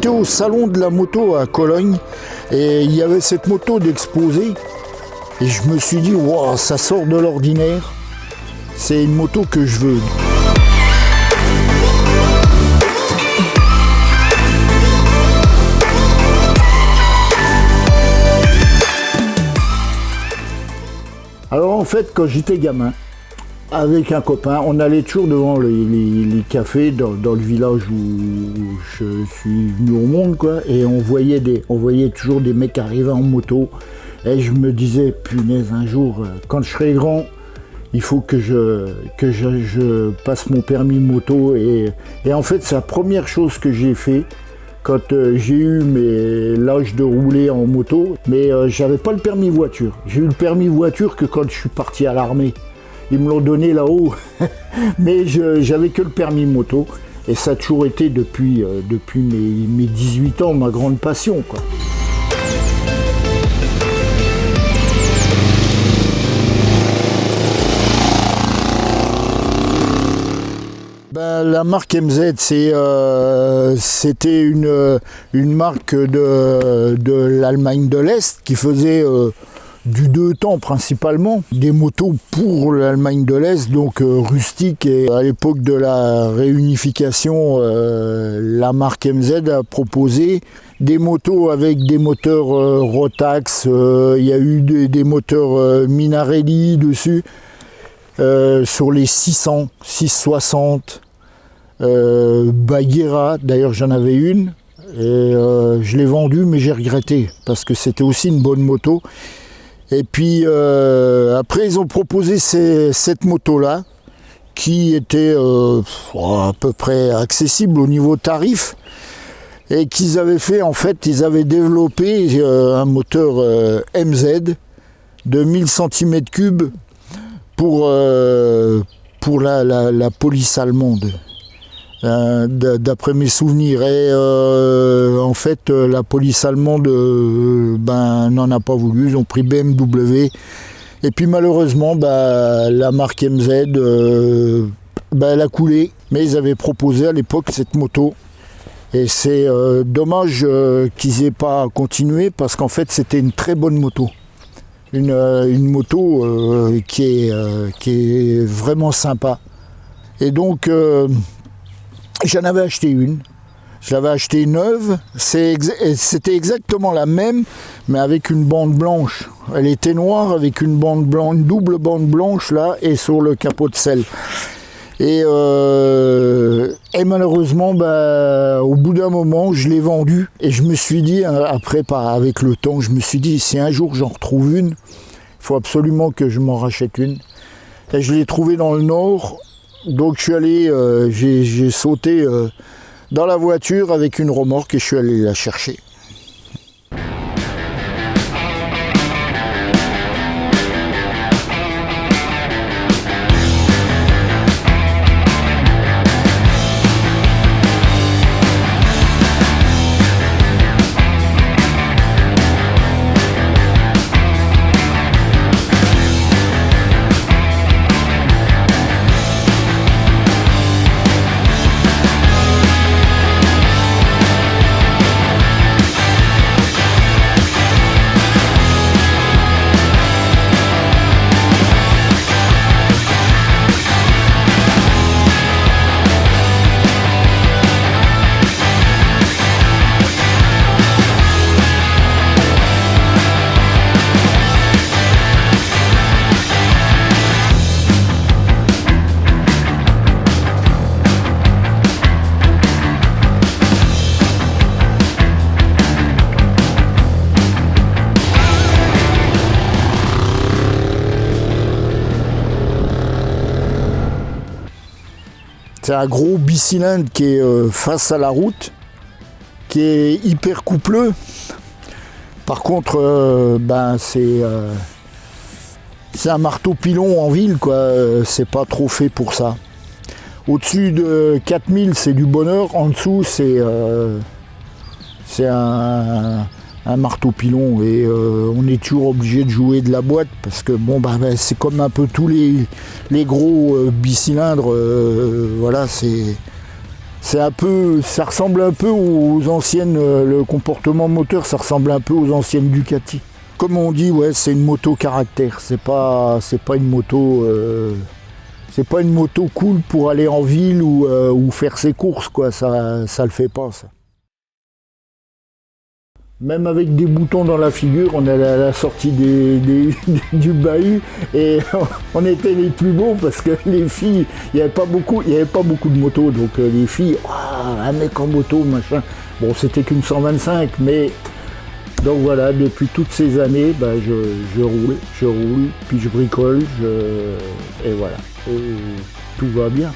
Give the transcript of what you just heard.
J'étais au salon de la moto à Cologne et il y avait cette moto d'exposé et je me suis dit wow, ça sort de l'ordinaire, c'est une moto que je veux. Alors en fait, quand j'étais gamin, avec un copain, on allait toujours devant les cafés dans le village où je suis venu au monde, quoi, et on voyait toujours des mecs arriver en moto. Et je me disais, punaise, un jour, quand je serai grand, il faut que je passe mon permis moto. Et en fait, c'est la première chose que j'ai fait quand j'ai eu l'âge de rouler en moto. Mais j'avais pas le permis voiture. J'ai eu le permis voiture que quand je suis parti à l'armée. Ils me l'ont donné là-haut, mais j'avais que le permis moto. Et ça a toujours été depuis mes 18 ans ma grande passion, quoi. Ben, la marque MZ, c'était une marque de l'Allemagne de l'Est qui faisait du deux temps principalement, des motos pour l'Allemagne de l'Est, donc rustiques. Et à l'époque de la réunification, la marque MZ a proposé des motos avec des moteurs Rotax, il y a eu des moteurs Minarelli dessus, sur les 600, 660, Bagheera, d'ailleurs j'en avais une, et je l'ai vendue mais j'ai regretté, parce que c'était aussi une bonne moto. Et puis après ils ont proposé cette moto-là, qui était à peu près accessible au niveau tarif, et qu'ils avaient fait, en fait, ils avaient développé un moteur MZ de 1000 cm3 pour la police allemande, d'après mes souvenirs. Et en fait, la police allemande n'en a pas voulu, ils ont pris BMW. Et puis malheureusement, la marque MZ, elle a coulé. Mais ils avaient proposé à l'époque cette moto. Et c'est dommage qu'ils n'aient pas continué, parce qu'en fait, c'était une très bonne moto. Une moto qui est vraiment sympa. Et donc, j'en avais acheté une. Je l'avais achetée neuve. C'était exactement la même, mais avec une bande blanche. Elle était noire avec une bande blanche, une double bande blanche là, et sur le capot de selle. Et malheureusement, au bout d'un moment, je l'ai vendue. Et je me suis dit, après, avec le temps, je me suis dit, si un jour j'en retrouve une, il faut absolument que je m'en rachète une. Et je l'ai trouvée dans le Nord. Donc je suis allé, j'ai sauté dans la voiture avec une remorque et je suis allé la chercher. C'est un gros bicylindre qui est face à la route, qui est hyper coupleux. Par contre, c'est un marteau-pilon en ville, quoi. C'est pas trop fait pour ça. Au-dessus de 4000, c'est du bonheur. En dessous, c'est un marteau-pilon. Et on est toujours obligé de jouer de la boîte, parce que c'est comme un peu tous les gros bicylindres. Voilà, c'est C'est un peu, ça ressemble un peu aux anciennes, le comportement moteur, ça ressemble un peu aux anciennes Ducati. Comme on dit, ouais, c'est une moto caractère, c'est pas une moto, c'est pas une moto cool pour aller en ville ou faire ses courses, quoi, ça le fait pas, ça. Même avec des boutons dans la figure, on est à la sortie du bahut et on était les plus beaux parce que les filles, il n'y avait pas beaucoup de motos, donc les filles, ah, un mec en moto, machin. Bon, c'était qu'une 125, mais donc voilà, depuis toutes ces années, bah, je roule, puis je bricole, et voilà, et tout va bien.